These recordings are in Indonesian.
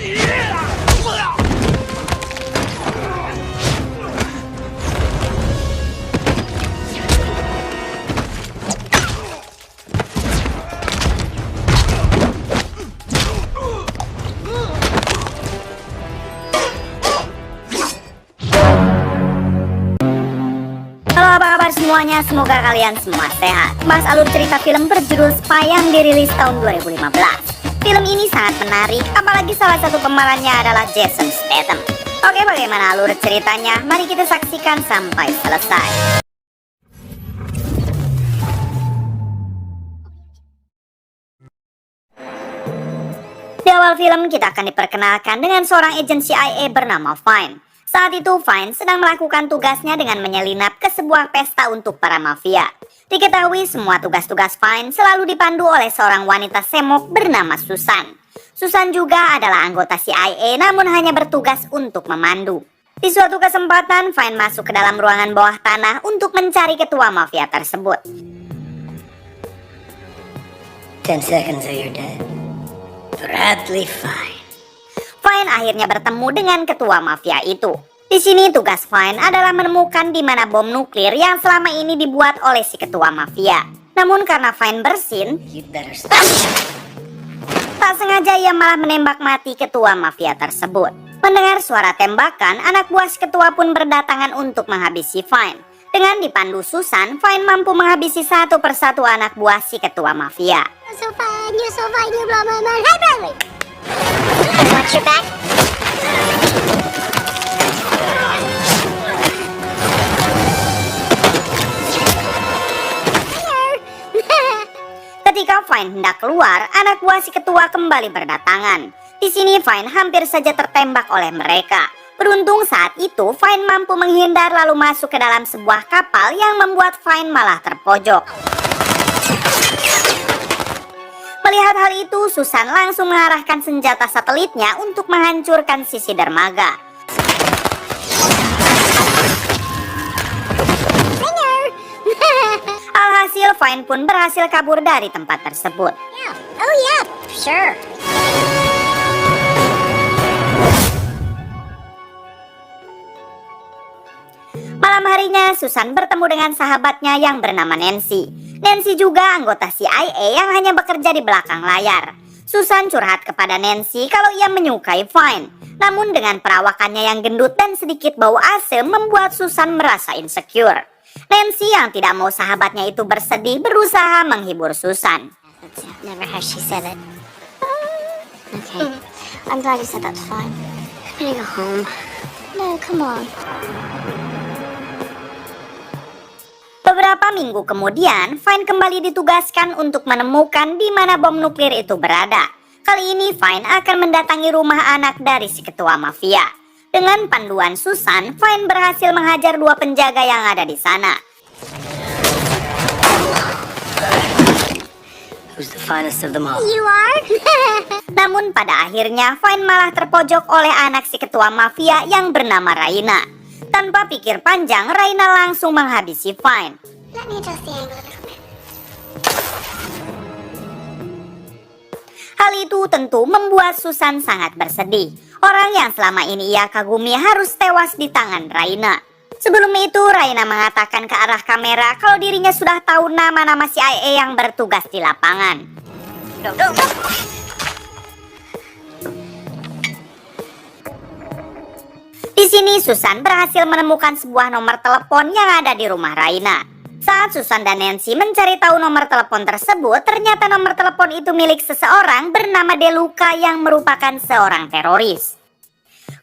Halo, apa kabar semuanya? Semoga kalian semua sehat. Bahas alur cerita film berjudul Spy yang dirilis tahun 2015. Film ini sangat menarik, apalagi salah satu pemerannya adalah Jason Statham. Oke, bagaimana alur ceritanya? Mari kita saksikan sampai selesai. Di awal film kita akan diperkenalkan dengan seorang agen CIA bernama Fine. Saat itu Fine sedang melakukan tugasnya dengan menyelinap ke sebuah pesta untuk para mafia. Diketahui semua tugas-tugas Fine selalu dipandu oleh seorang wanita semok bernama Susan. Susan juga adalah anggota CIA namun hanya bertugas untuk memandu. Di suatu kesempatan Fine masuk ke dalam ruangan bawah tanah untuk mencari ketua mafia tersebut. 10 seconds or you're dead. Bradley Fine. Fine akhirnya bertemu dengan ketua mafia itu. Di sini tugas Fine adalah menemukan di mana bom nuklir yang selama ini dibuat oleh si ketua mafia. Namun karena Fine bersin, tak sengaja ia malah menembak mati ketua mafia tersebut. Mendengar suara tembakan, anak buah si ketua pun berdatangan untuk menghabisi Fine. Dengan dipandu Susan, Fine mampu menghabisi satu persatu anak buah si ketua mafia. You're so fine, you blah blah blah. Hey Bradley! Watch your back. Ketika Fine hendak keluar, anak buah si ketua kembali berdatangan. Di sini Fine hampir saja tertembak oleh mereka. Beruntung saat itu Fine mampu menghindar lalu masuk ke dalam sebuah kapal yang membuat Fine malah terpojok. Melihat hal itu, Susan langsung mengarahkan senjata satelitnya untuk menghancurkan sisi dermaga. Alhasil, Fine pun berhasil kabur dari tempat tersebut. Oh yeah, sure. Malam harinya, Susan bertemu dengan sahabatnya yang bernama Nancy. Nancy juga anggota CIA yang hanya bekerja di belakang layar. Susan curhat kepada Nancy kalau ia menyukai Fine. Namun dengan perawakannya yang gendut dan sedikit bau asem membuat Susan merasa insecure. Nancy yang tidak mau sahabatnya itu bersedih berusaha menghibur Susan. Never has she said it. Okay, I'm glad you said that's fine. I'm gonna go home. No, come on. Beberapa minggu kemudian, Fine kembali ditugaskan untuk menemukan di mana bom nuklir itu berada. Kali ini Fine akan mendatangi rumah anak dari si ketua mafia. Dengan panduan Susan, Fine berhasil menghajar dua penjaga yang ada di sana. Who's the finest of them all? You are? Namun pada akhirnya Fine malah terpojok oleh anak si ketua mafia yang bernama Raina. Tanpa pikir panjang, Raina langsung menghabisi Fine. Let me adjust the angle a little bit. Hal itu tentu membuat Susan sangat bersedih. Orang yang selama ini ia kagumi harus tewas di tangan Raina. Sebelum itu, Raina mengatakan ke arah kamera kalau dirinya sudah tahu nama-nama CIA yang bertugas di lapangan. Di sini Susan berhasil menemukan sebuah nomor telepon yang ada di rumah Raina. Saat Susan dan Nancy mencari tahu nomor telepon tersebut, ternyata nomor telepon itu milik seseorang bernama Deluca yang merupakan seorang teroris.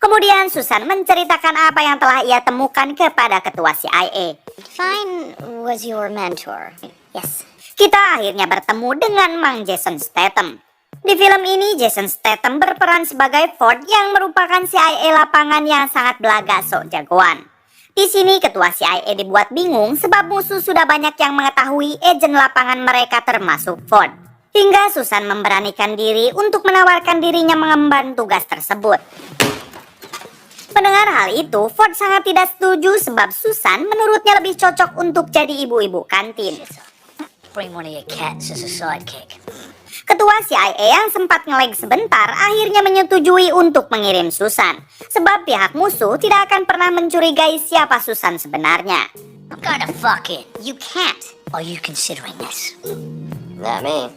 Kemudian Susan menceritakan apa yang telah ia temukan kepada ketua CIA. Fine was your mentor. Yes. Kita akhirnya bertemu dengan Mang Jason Statham. Di film ini, Jason Statham berperan sebagai Ford yang merupakan CIA lapangan yang sangat belaga sok jagoan. Di sini, ketua CIA dibuat bingung sebab musuh sudah banyak yang mengetahui agen lapangan mereka termasuk Ford. Hingga Susan memberanikan diri untuk menawarkan dirinya mengemban tugas tersebut. Mendengar hal itu, Ford sangat tidak setuju sebab Susan menurutnya lebih cocok untuk jadi ibu-ibu kantin. Bring one of your cats as a sidekick. Ketua CIA yang sempat ngelag sebentar akhirnya menyetujui untuk mengirim Susan, sebab pihak musuh tidak akan pernah mencurigai siapa Susan sebenarnya. I'm gonna fuck it. You can't. Are you considering this? Not me.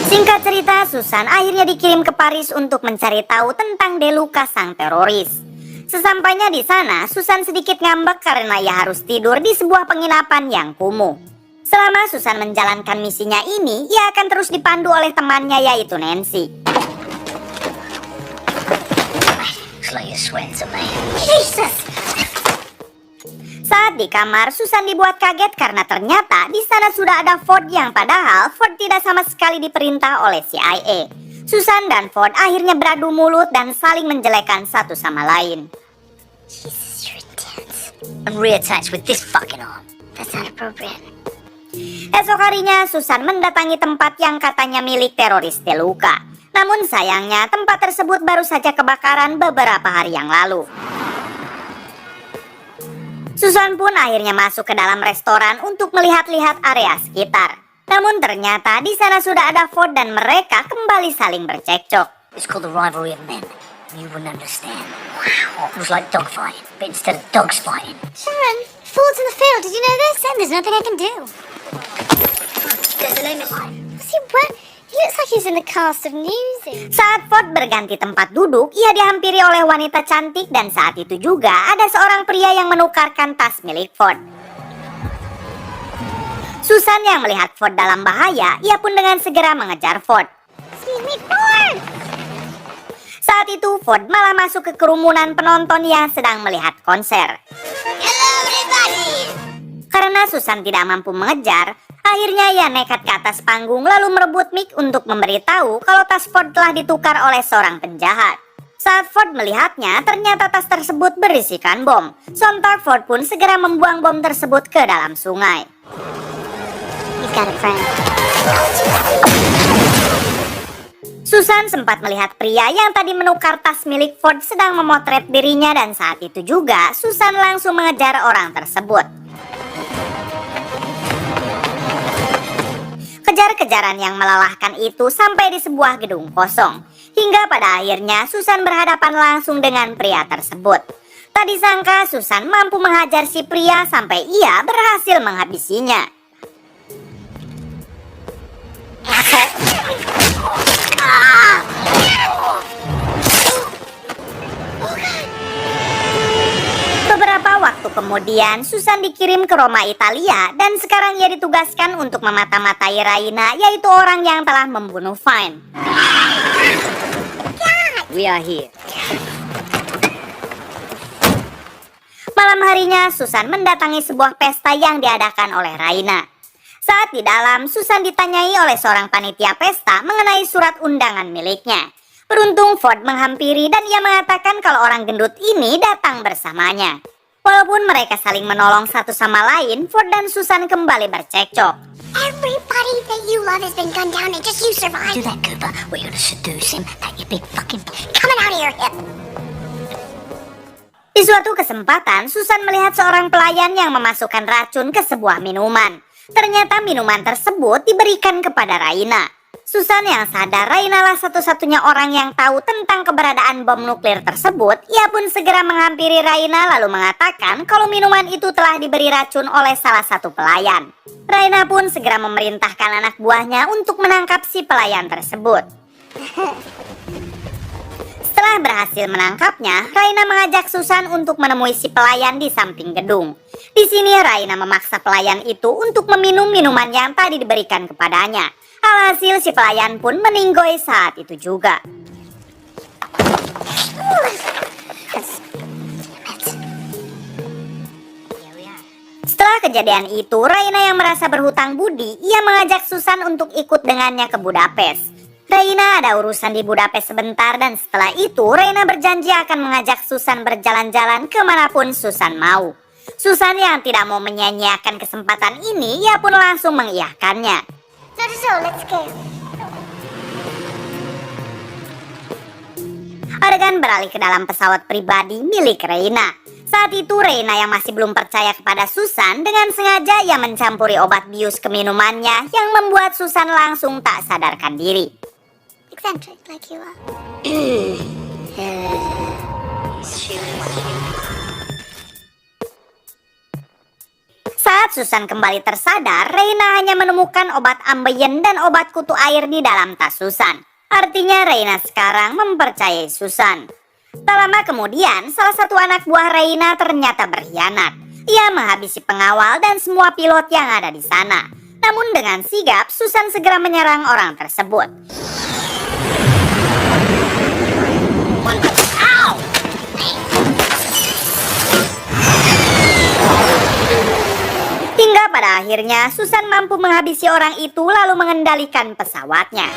Singkat cerita, Susan akhirnya dikirim ke Paris untuk mencari tahu tentang De Luca sang teroris. Sesampainya di sana, Susan sedikit ngambek karena ia harus tidur di sebuah penginapan yang kumuh. Selama Susan menjalankan misinya ini, ia akan terus dipandu oleh temannya yaitu Nancy. Slow your sweats, man. Jesus! Saat di kamar, Susan dibuat kaget karena ternyata di sana sudah ada Ford yang padahal Ford tidak sama sekali diperintah oleh CIA. Susan dan Ford akhirnya beradu mulut dan saling menjelekkan satu sama lain. Jesus, you're intense. I'm reattached with this fucking arm. That's not appropriate. Esok harinya, Susan mendatangi tempat yang katanya milik teroris De Luca. Namun sayangnya, tempat tersebut baru saja kebakaran beberapa hari yang lalu. Susan pun akhirnya masuk ke dalam restoran untuk melihat-lihat area sekitar. Namun ternyata di sana sudah ada Ford dan mereka kembali saling bercekcok. It's called the rivalry of men. You wouldn't understand. Wow. It was like dogfighting, but instead of dogs fighting. Sharon, Ford's in the field. Did you know this? And there's nothing I can do. There's a limit. Was he wet? He looks like he's in the cast of Newsies. Saat Ford berganti tempat duduk, ia dihampiri oleh wanita cantik dan saat itu juga ada seorang pria yang menukarkan tas milik Ford. Susan yang melihat Ford dalam bahaya, ia pun dengan segera mengejar Ford. Excuse me, Ford! Saat itu Ford malah masuk ke kerumunan penonton yang sedang melihat konser. Hello, everybody! Karena Susan tidak mampu mengejar, akhirnya ia nekat ke atas panggung lalu merebut mic untuk memberitahu kalau tas Ford telah ditukar oleh seorang penjahat. Saat Ford melihatnya, ternyata tas tersebut berisikan bom. Sontak Ford pun segera membuang bom tersebut ke dalam sungai. He's got a friend. Susan sempat melihat pria yang tadi menukar tas milik Ford sedang memotret dirinya dan saat itu juga Susan langsung mengejar orang tersebut. Kejar-kejaran yang melelahkan itu sampai di sebuah gedung kosong. Hingga pada akhirnya Susan berhadapan langsung dengan pria tersebut. Tak disangka Susan mampu menghajar si pria sampai ia berhasil menghabisinya. Beberapa waktu kemudian, Susan dikirim ke Roma, Italia, dan sekarang ia ditugaskan untuk memata-matai Raina, yaitu orang yang telah membunuh Fine. We are here. Malam harinya, Susan mendatangi sebuah pesta yang diadakan oleh Raina. Saat di dalam, Susan ditanyai oleh seorang panitia pesta mengenai surat undangan miliknya. Beruntung Ford menghampiri dan ia mengatakan kalau orang gendut ini datang bersamanya. Walaupun mereka saling menolong satu sama lain, Ford dan Susan kembali bercekcok. Everybody that you love has been gunned down and just you survived. Do that, Cooper. We're gonna seduce him. That you big fucking... Coming out of your hip. Di suatu kesempatan, Susan melihat seorang pelayan yang memasukkan racun ke sebuah minuman. Ternyata minuman tersebut diberikan kepada Raina. Susan yang sadar Raina lah satu-satunya orang yang tahu tentang keberadaan bom nuklir tersebut, ia pun segera menghampiri Raina lalu mengatakan kalau minuman itu telah diberi racun oleh salah satu pelayan. Raina pun segera memerintahkan anak buahnya untuk menangkap si pelayan tersebut. Setelah berhasil menangkapnya, Raina mengajak Susan untuk menemui si pelayan di samping gedung. Di sini Raina memaksa pelayan itu untuk meminum minuman yang tadi diberikan kepadanya. Alhasil si pelayan pun meninggoy saat itu juga. Setelah kejadian itu, Raina yang merasa berhutang budi, ia mengajak Susan untuk ikut dengannya ke Budapest. Raina ada urusan di Budapest sebentar dan setelah itu Raina berjanji akan mengajak Susan berjalan-jalan kemanapun Susan mau. Susan yang tidak mau menyia-nyiakan kesempatan ini, ia pun langsung mengiyakannya. Let's go. Adegan beralih ke dalam pesawat pribadi milik Raina. Saat itu Reina yang masih belum percaya kepada Susan dengan sengaja ia mencampuri obat bius ke minumannya yang membuat Susan langsung tak sadarkan diri. Eccentric like you are. Saat Susan kembali tersadar, Reina hanya menemukan obat ambeien dan obat kutu air di dalam tas Susan. Artinya Reina sekarang mempercayai Susan. Tak lama kemudian, salah satu anak buah Reina ternyata berkhianat. Ia menghabisi pengawal dan semua pilot yang ada di sana. Namun dengan sigap, Susan segera menyerang orang tersebut. Hingga pada akhirnya, Susan mampu menghabisi orang itu lalu mengendalikan pesawatnya.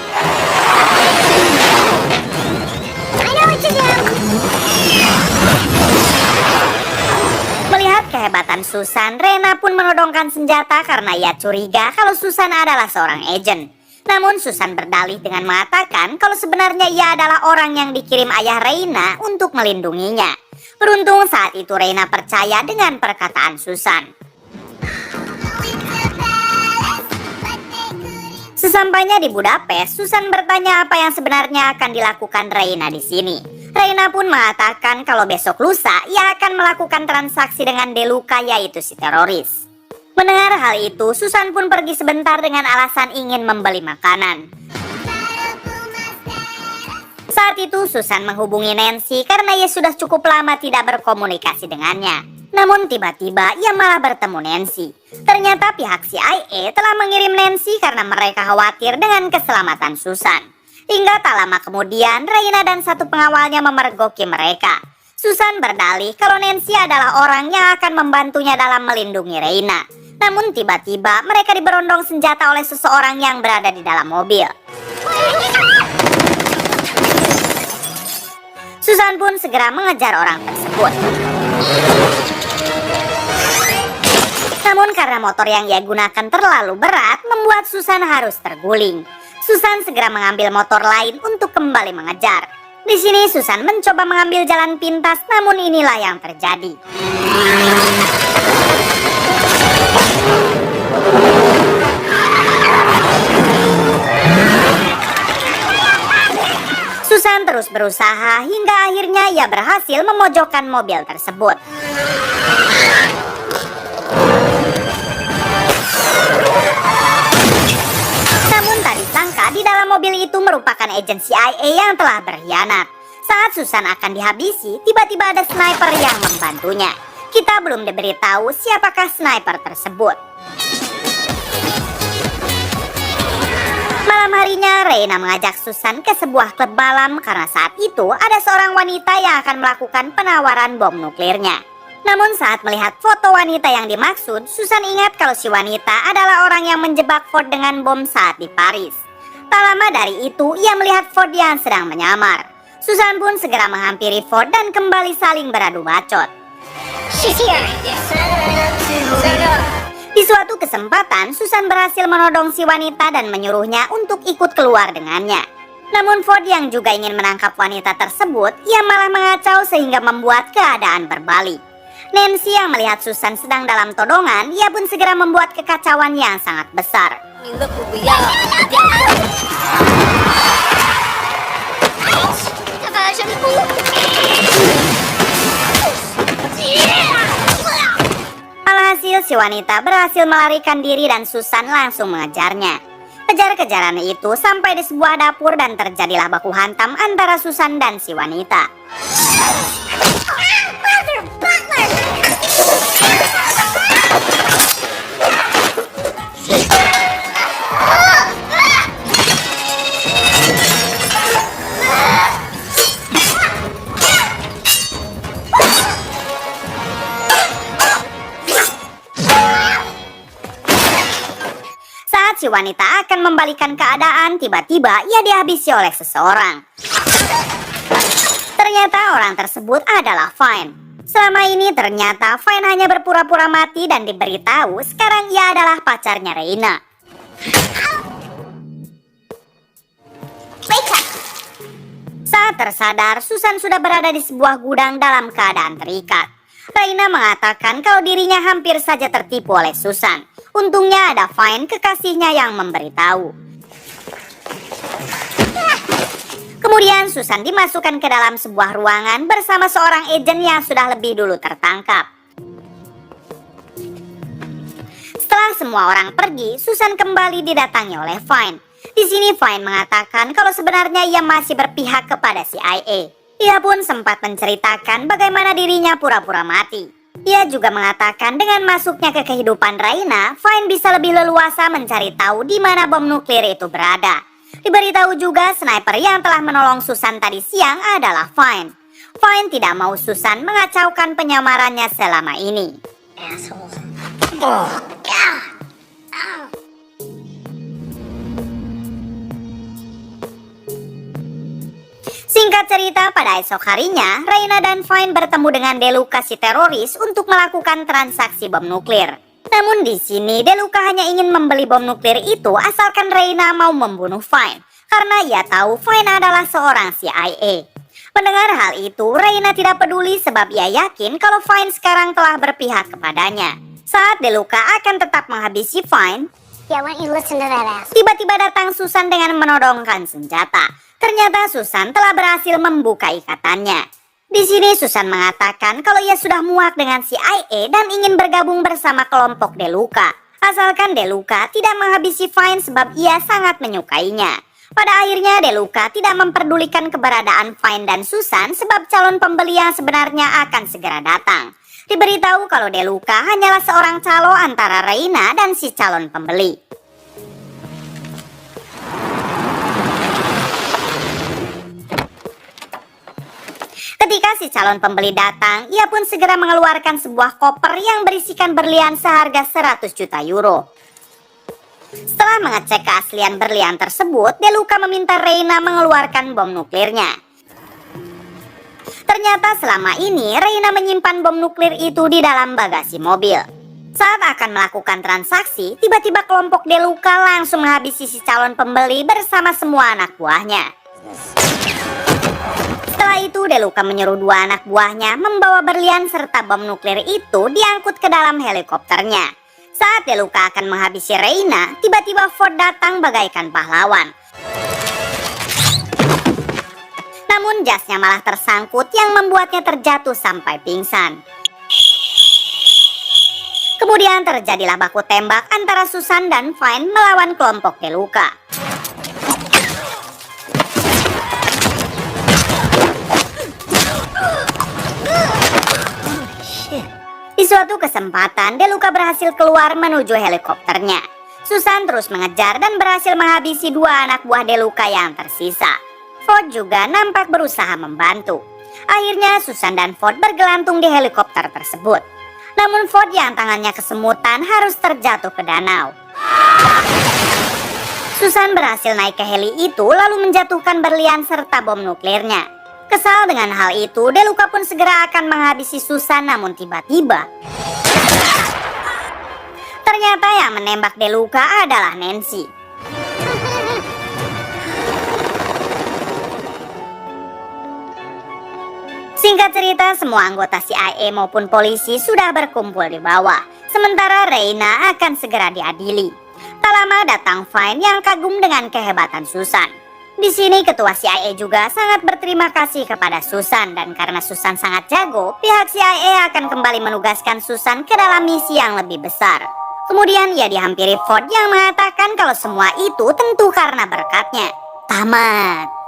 Melihat kehebatan Susan, Reina pun menodongkan senjata karena ia curiga kalau Susan adalah seorang agen. Namun Susan berdalih dengan mengatakan kalau sebenarnya ia adalah orang yang dikirim ayah Reina untuk melindunginya. Beruntung saat itu Reina percaya dengan perkataan Susan. Sesampainya di Budapest, Susan bertanya apa yang sebenarnya akan dilakukan Reina di sini. Reina pun mengatakan kalau besok lusa ia akan melakukan transaksi dengan Deluca, yaitu si teroris. Mendengar hal itu, Susan pun pergi sebentar dengan alasan ingin membeli makanan. Saat itu Susan menghubungi Nancy karena ia sudah cukup lama tidak berkomunikasi dengannya. Namun tiba-tiba ia malah bertemu Nancy. Ternyata pihak CIA telah mengirim Nancy karena mereka khawatir dengan keselamatan Susan. Hingga tak lama kemudian Reina dan satu pengawalnya memergoki mereka. Susan berdalih kalau Nancy adalah orang yang akan membantunya dalam melindungi Reina. Namun tiba-tiba mereka diberondong senjata oleh seseorang yang berada di dalam mobil. Susan pun segera mengejar orang tersebut. Namun karena motor yang ia gunakan terlalu berat, membuat Susan harus terguling. Susan segera mengambil motor lain untuk kembali mengejar. Di sini Susan mencoba mengambil jalan pintas, namun inilah yang terjadi. Susan terus berusaha hingga akhirnya ia berhasil memojokkan mobil tersebut. Namun tak disangka di dalam mobil itu merupakan agen CIA yang telah berkhianat. Saat Susan akan dihabisi, tiba-tiba ada sniper yang membantunya. Kita belum diberitahu siapakah sniper tersebut. Malam harinya, Reina mengajak Susan ke sebuah klub malam karena saat itu ada seorang wanita yang akan melakukan penawaran bom nuklirnya. Namun saat melihat foto wanita yang dimaksud, Susan ingat kalau si wanita adalah orang yang menjebak Ford dengan bom saat di Paris. Tak lama dari itu, ia melihat Ford yang sedang menyamar. Susan pun segera menghampiri Ford dan kembali saling beradu bacot. She's here. Di suatu kesempatan, Susan berhasil menodong si wanita dan menyuruhnya untuk ikut keluar dengannya. Namun Ford yang juga ingin menangkap wanita tersebut, ia malah mengacau sehingga membuat keadaan berbalik. Nancy yang melihat Susan sedang dalam todongan, ia pun segera membuat kekacauan yang sangat besar. Alhasil si wanita berhasil melarikan diri dan Susan langsung mengejarnya. Kejar-kejaran itu sampai di sebuah dapur dan terjadilah baku hantam antara Susan dan si wanita. Si wanita akan membalikan keadaan, tiba-tiba ia dihabisi oleh seseorang. Ternyata orang tersebut adalah Fine. Selama ini ternyata Fine hanya berpura-pura mati dan diberitahu sekarang ia adalah pacarnya Reina. Saat tersadar, Susan sudah berada di sebuah gudang dalam keadaan terikat. Raina mengatakan kalau dirinya hampir saja tertipu oleh Susan. Untungnya ada Fine, kekasihnya, yang memberitahu. Kemudian Susan dimasukkan ke dalam sebuah ruangan bersama seorang agen yang sudah lebih dulu tertangkap. Setelah semua orang pergi, Susan kembali didatangi oleh Fine. Di sini Fine mengatakan kalau sebenarnya ia masih berpihak kepada CIA. Ia pun sempat menceritakan bagaimana dirinya pura-pura mati. Ia juga mengatakan dengan masuknya ke kehidupan Raina, Fine bisa lebih leluasa mencari tahu di mana bom nuklir itu berada. Diberitahu juga sniper yang telah menolong Susan tadi siang adalah Fine. Fine tidak mau Susan mengacaukan penyamarannya selama ini. Assholes. Oh, God. Singkat cerita, pada esok harinya, Raina dan Fine bertemu dengan Deluca si teroris untuk melakukan transaksi bom nuklir. Namun di sini, Deluca hanya ingin membeli bom nuklir itu asalkan Raina mau membunuh Fine, karena ia tahu Fine adalah seorang CIA. Mendengar hal itu, Raina tidak peduli sebab ia yakin kalau Fine sekarang telah berpihak kepadanya. Saat Deluca akan tetap menghabisi Fine, Yeah, why don't you listen to that ass? tiba-tiba datang Susan dengan menodongkan senjata. Ternyata Susan telah berhasil membuka ikatannya. Di sini Susan mengatakan kalau ia sudah muak dengan CIA dan ingin bergabung bersama kelompok Deluca. Asalkan Deluca tidak menghabisi Fine sebab ia sangat menyukainya. Pada akhirnya Deluca tidak memperdulikan keberadaan Fine dan Susan sebab calon pembeli yang sebenarnya akan segera datang. Diberitahu kalau Deluca hanyalah seorang calo antara Raina dan si calon pembeli. Ketika si calon pembeli datang, ia pun segera mengeluarkan sebuah koper yang berisikan berlian seharga 100 juta euro. Setelah mengecek keaslian berlian tersebut, Deluca meminta Raina mengeluarkan bom nuklirnya. Ternyata selama ini Raina menyimpan bom nuklir itu di dalam bagasi mobil. Saat akan melakukan transaksi, tiba-tiba kelompok Deluca langsung menghabisi si calon pembeli bersama semua anak buahnya. Setelah itu Deluca menyuruh dua anak buahnya membawa berlian serta bom nuklir itu diangkut ke dalam helikopternya. Saat Deluca akan menghabisi Raina, tiba-tiba Ford datang bagaikan pahlawan. Namun jasnya malah tersangkut yang membuatnya terjatuh sampai pingsan. Kemudian terjadilah baku tembak antara Susan dan Fine melawan kelompok Deluca. Di suatu kesempatan, Deluca berhasil keluar menuju helikopternya. Susan terus mengejar dan berhasil menghabisi dua anak buah Deluca yang tersisa. Ford juga nampak berusaha membantu. Akhirnya Susan dan Ford bergelantung di helikopter tersebut. Namun Ford yang tangannya kesemutan harus terjatuh ke danau. Susan berhasil naik ke heli itu lalu menjatuhkan berlian serta bom nuklirnya. Kesal dengan hal itu, Deluca pun segera akan menghabisi Susan, namun tiba-tiba ternyata yang menembak Deluca adalah Nancy. Singkat cerita, semua anggota CIA maupun polisi sudah berkumpul di bawah. Sementara Raina akan segera diadili. Tak lama datang Fine yang kagum dengan kehebatan Susan. Di sini ketua CIA juga sangat berterima kasih kepada Susan, dan karena Susan sangat jago, pihak CIA akan kembali menugaskan Susan ke dalam misi yang lebih besar. Kemudian ia dihampiri Ford yang mengatakan kalau semua itu tentu karena berkatnya. Tamat.